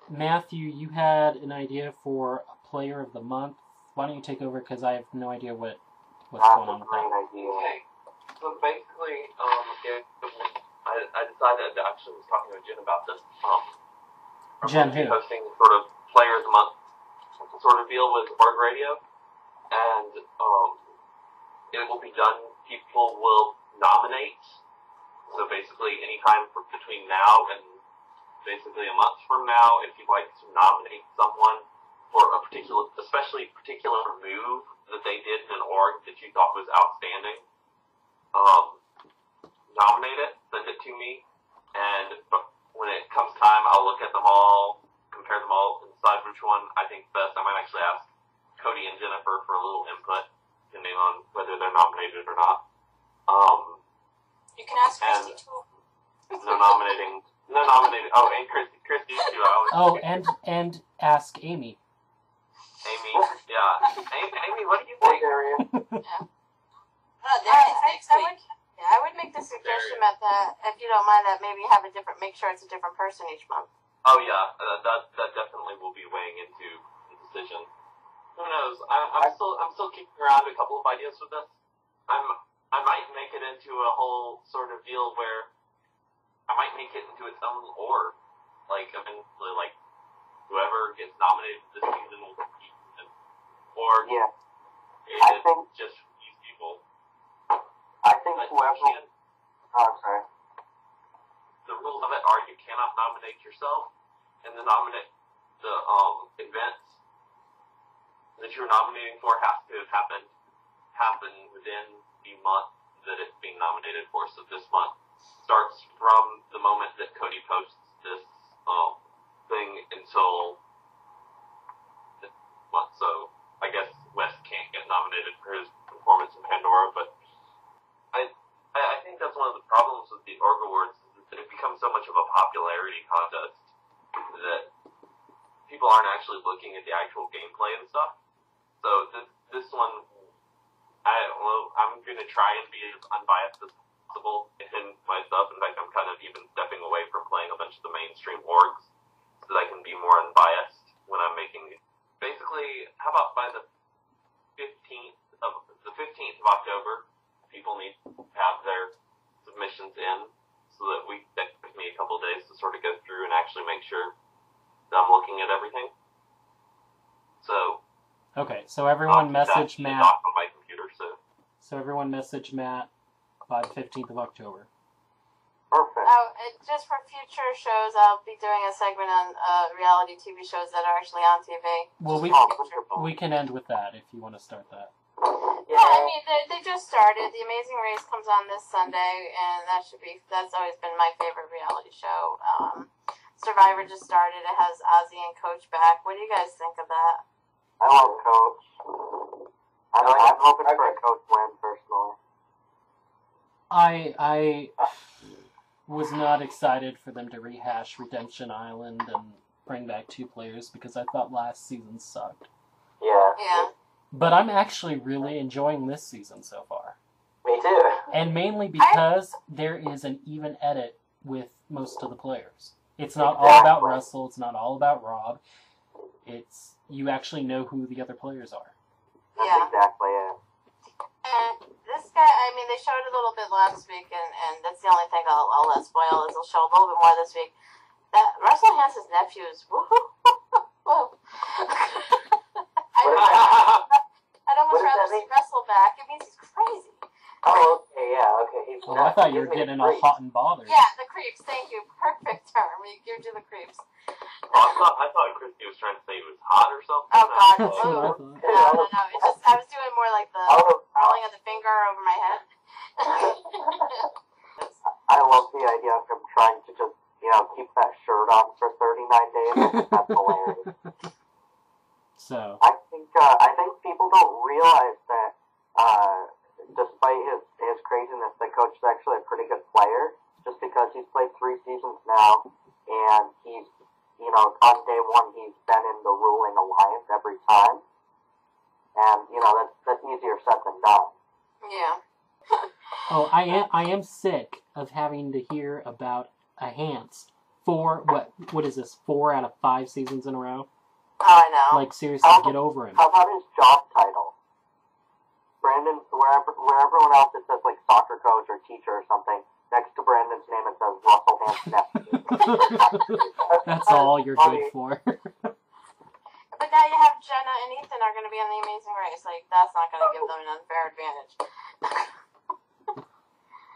Matthew, you had an idea for a player of the month. Why don't you take over? Because I have no idea what's going on with that. Okay. So basically, I decided I actually was talking to Jen about this. Jen who? Hosting sort of player of the month sort of deal with Org Radio, and it will be done. People will nominate. So basically, anytime between now and basically a month from now, if you'd like to nominate someone for a particular move that they did in an org that you thought was outstanding, nominate it, send it to me, and when it comes time, I'll look at them all, compare them all, and decide which one I think best. I might actually ask Cody and Jennifer for a little input, depending on whether they're nominated or not. You can ask Christy too. No nominating. Oh, and Christy too. And ask Amy. Amy, yeah. Amy, what do you think? I would make the suggestion that if you don't mind, that maybe make sure it's a different person each month. Oh yeah, that definitely will be weighing into the decision. Who knows? I'm still kicking around a couple of ideas with this. I might make it into a whole sort of deal where I might make it into its own org. Like eventually, like whoever gets nominated this season will compete, or just these people. I think whoever. I'm sorry. The rules of it are you cannot nominate yourself, and the events that you're nominating for has to happen within the month that it's being nominated for. So this month starts from the moment that Cody posts this thing until this month. So I guess Wes can't get nominated for his performance in Pandora, but I think that's one of the problems with the Org Awards is that it becomes so much of a popularity contest that people aren't actually looking at the actual gameplay and stuff. So this one, I'm going to try and be as unbiased as possible in my stuff. In fact, I'm kind of even stepping away from playing a bunch of the mainstream orgs so that I can be more unbiased when I'm making. Basically, how about by the 15th of October, people need to have their submissions in so that that gives me a couple of days to sort of go through and actually make sure that I'm looking at everything. So. Okay, so everyone message Matt. On my computer, so everyone message Matt by the 15th of October. Perfect. Just for future shows, I'll be doing a segment on reality TV shows that are actually on TV. Well, we can end with that if you want to start that. Yeah, I mean, they just started. The Amazing Race comes on this Sunday, and that's always been my favorite reality show. Survivor just started. It has Ozzy and Coach back. What do you guys think of that? I love Coach. I'm hoping for a Coach win, personally. I was not excited for them to rehash Redemption Island and bring back 2 players because I thought last season sucked. Yeah. But I'm actually really enjoying this season so far. Me too. And mainly because there is an even edit with most of the players. It's not all about Russell, it's not all about Rob. You actually know who the other players are. That's exactly it. And this guy, I mean, they showed a little bit last week, and that's the only thing I'll let spoil is they'll show a little bit more this week. That Russell Hansen's nephews, whoa. I'd almost rather see Russell back. It means he's crazy. Oh, okay, yeah, okay. Oh, I thought you were getting all hot and bothered. Yeah, the creeps. Thank you. Perfect term. It gives you the creeps. I thought Christy was trying to say he was hot or something. Oh, God. That's what I thought. No. It's just, I was doing more like the rolling of the finger over my head. I love the idea of him trying to just, keep that shirt on for 39 days. That's hilarious. So. I think people don't realize that, despite his craziness, the coach is actually a pretty good player, just because he's played 3 seasons now, and he's, on day 1, he's been in the ruling alliance every time, and, that's easier said than done. Yeah. Oh, I am sick of having to hear about a Hans What is this? 4 out of 5 seasons in a row? Oh, I know. Like, seriously, get over him. How about his job title? Brandon, where everyone else it says like soccer coach or teacher or something, next to Brandon's name it says Russell Hanson. That's all you're good for. But now you have Jenna and Ethan are going to be on The Amazing Race. Like, that's not going to give them an unfair advantage.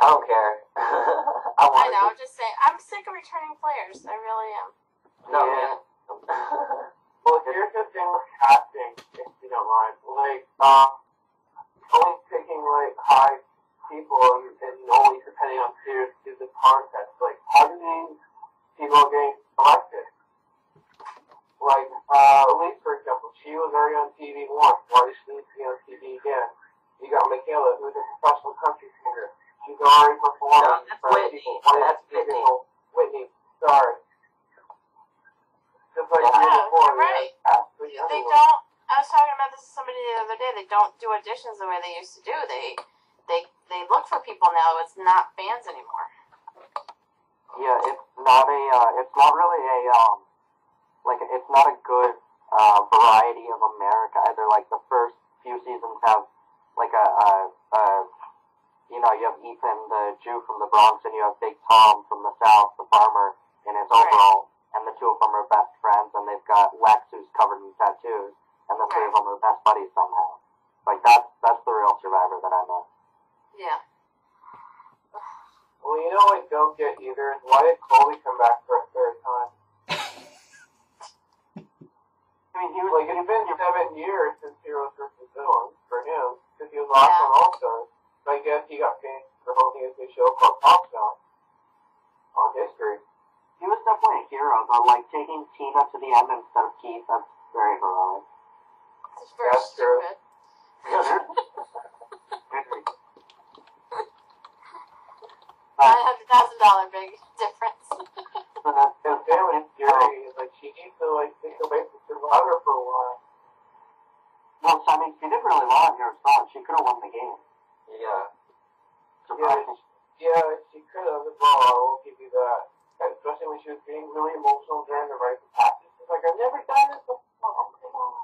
I don't care. I know, I'm just saying. I'm sick of returning players. I really am. No, yeah. Well, here's the thing with casting, if you don't mind. Like, only picking, like, high people and only depending on who is the contest. Like, how do these people get selected? Like, Elise, for example, she was already on TV once. Why does she need to be on TV again? You got Michaela, who's a professional country singer. She's already performed. No, that's Whitney. That's Whitney. Whitney, sorry. Just like You're right. They They don't. I was talking about this with somebody the other day. They don't do auditions the way they used to do. They look for people now. It's not fans anymore. Yeah, it's not really it's not a good variety of America either. Like the first few seasons have like you have Ethan, the Jew from the Bronx, and you have Big Tom from the South, the farmer, in his overall, and the two of them are best friends, and they've got Lex, who's covered in tattoos, and the three of them are best buddies somehow. Like, that's the real Survivor that I know. Yeah. Well, you know what I don't get either is why did Colby come back for a third time? I mean, he was like, it's been 7 years since Heroes vs. Villains for him, because he was last on All-Stars. So I guess he got famous for hosting a show called Top Shot on History. He was definitely a hero, but like taking Tina to the end instead of Keith, that's very heroic. It's very stupid. $900,000 big difference. And Family Fury, like, she needs to, like, think away from Survivor for a while. Well, I mean, she did really well in Heroes Gone. She could have won the game. Yeah. Yeah, she could have as well, I will give you that. Especially when she was being really emotional during the rites of passage. She's like, I've never done this before. Oh my God.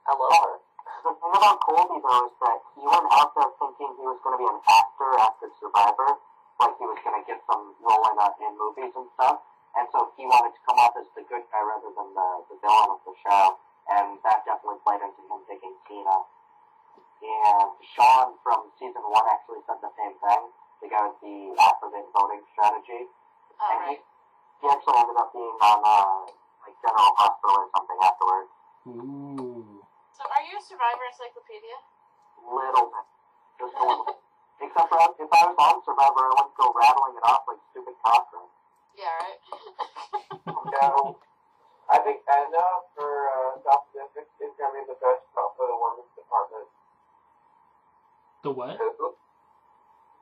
I love her. The thing about Colby, though, is that he went out there thinking he was going to be an actor after Survivor. Like, he was going to get some role in movies and stuff. And so he wanted to come off as the good guy rather than the villain of the show. And that definitely played into him picking Tina. And Sean from season 1 actually said the same thing. The guy with the affirmative voting strategy. And he actually ended up being on, like, General Hospital or something afterwards. Ooh. So are you a Survivor encyclopedia? Little bit. Just a little bit. Except for if I was on Survivor, I wouldn't go rattling it off like stupid Cochran. Yeah, right? No. I think Edna for South Pacific is going to be the best shot for the women's department. The what?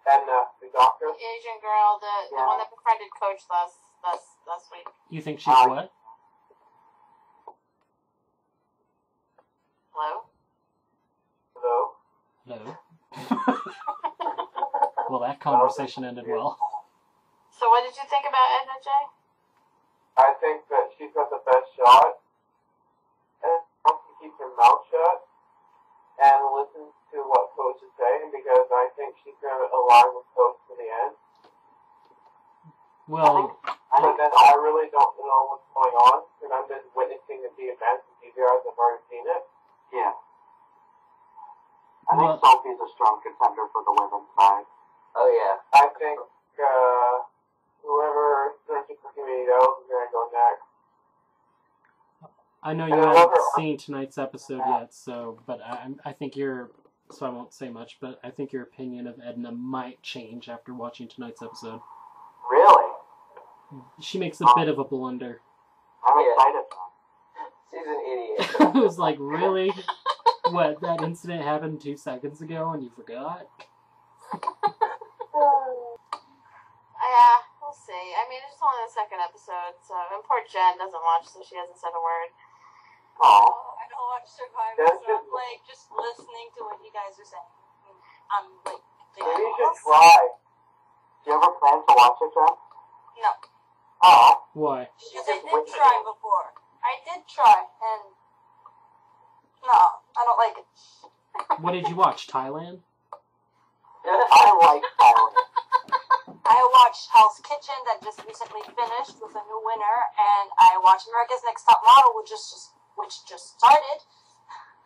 Edna, the doctor. The Asian girl, the one that befriended Coach last week. You think she's what? Hello? Hello? No. Well, that conversation ended well. So what did you think about Edna J? I think that she's got the best shot. And she keeps her mouth shut and listens to what Coach is saying because I think she's going to align with Coach to the end. Well, but then I really don't know what's going on because I've been witnessing the events and DVRs. I've already seen it. Yeah. I think Sophie's a strong contender for the women's side. Oh, yeah. I think whoever searches for Community else is going to go next. I know you haven't seen tonight's episode yet, but I think so I won't say much, but I think your opinion of Edna might change after watching tonight's episode. Really? She makes a bit of a blunder. I'm excited. She's an idiot. I was like, really? What, that incident happened 2 seconds ago and you forgot? Yeah, we'll see. I mean, it's only the second episode, so and poor Jen doesn't watch, so she hasn't said a word. Oh. I don't watch Survivor, so I'm like just listening to what you guys are saying. I'm like, maybe you should try. Do you ever plan to watch it, Jen? No. Oh. Why? Because I did try before. I did try, and no, I don't like it. What did you watch? Thailand? I like Thailand. I watched Hell's Kitchen that just recently finished with a new winner, and I watched America's Next Top Model, which just started.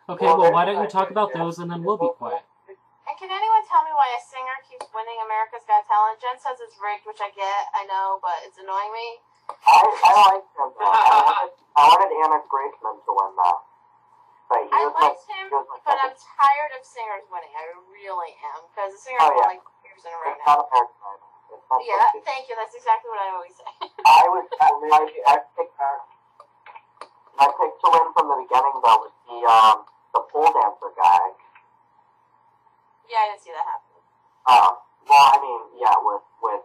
Okay, well, why don't you talk about those and then we'll be quiet. And can anyone tell me why a singer keeps winning America's Got Talent? Jen says it's rigged, which I get, I know, but it's annoying me. I like him. I wanted Anna Graceman to win that. But I liked him, but I'm tired of singers winning. I really am. Because the singers won like 2 years in a row It's now. not American Idol. It's not Yeah, thank you. That's exactly what I always say. I picked to win from the beginning, though, was the pole dancer guy. Yeah, I didn't see that happen. Well, I mean, yeah, with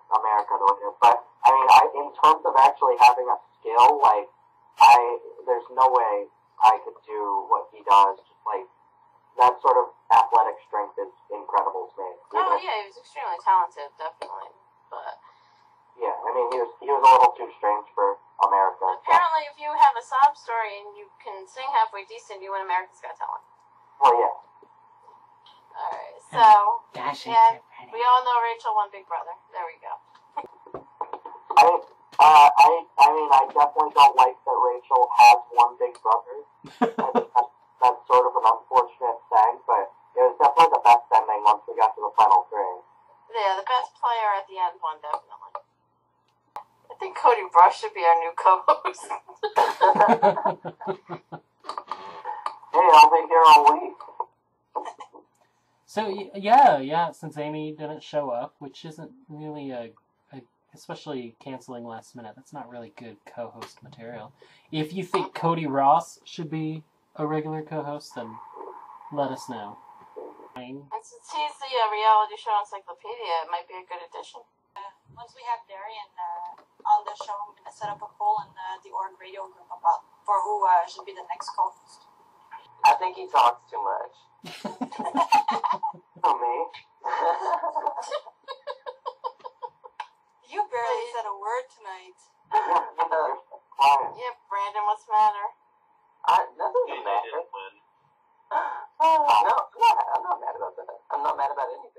America the way it is. But, I mean, in terms of actually having a skill, like, there's no way I could do what he does. Just, like, that sort of athletic strength is incredible to me. Oh, yeah, he was extremely talented, definitely. But yeah, I mean, he was a little too strange for America. apparently, if you have a sob story and you can sing halfway decent, you win America's Got Talent. Well, yeah. Alright, so, yeah, we all know Rachel won Big Brother. There we go. I mean, I definitely don't like that Rachel has one Big Brother. I think that's sort of an unfortunate thing, but it was definitely the best ending once we got to the final three. Yeah, the best player at the end won, definitely. I think Cody Brush should be our new co-host. Hey, I'll be here all week. So, yeah, since Amy didn't show up, which isn't really especially canceling last minute, that's not really good co-host material. If you think Cody Ross should be a regular co-host, then let us know. And since he's the reality show encyclopedia, it might be a good addition. Once we have Darian on the show, I'm going to set up a poll in the org radio group for who should be the next co-host. I think he talks too much. For me. You barely said a word tonight. Quiet. Yeah, Brandon, what's the matter? That doesn't They matter. didn't win. No, I'm not mad about that. I'm not mad about anything.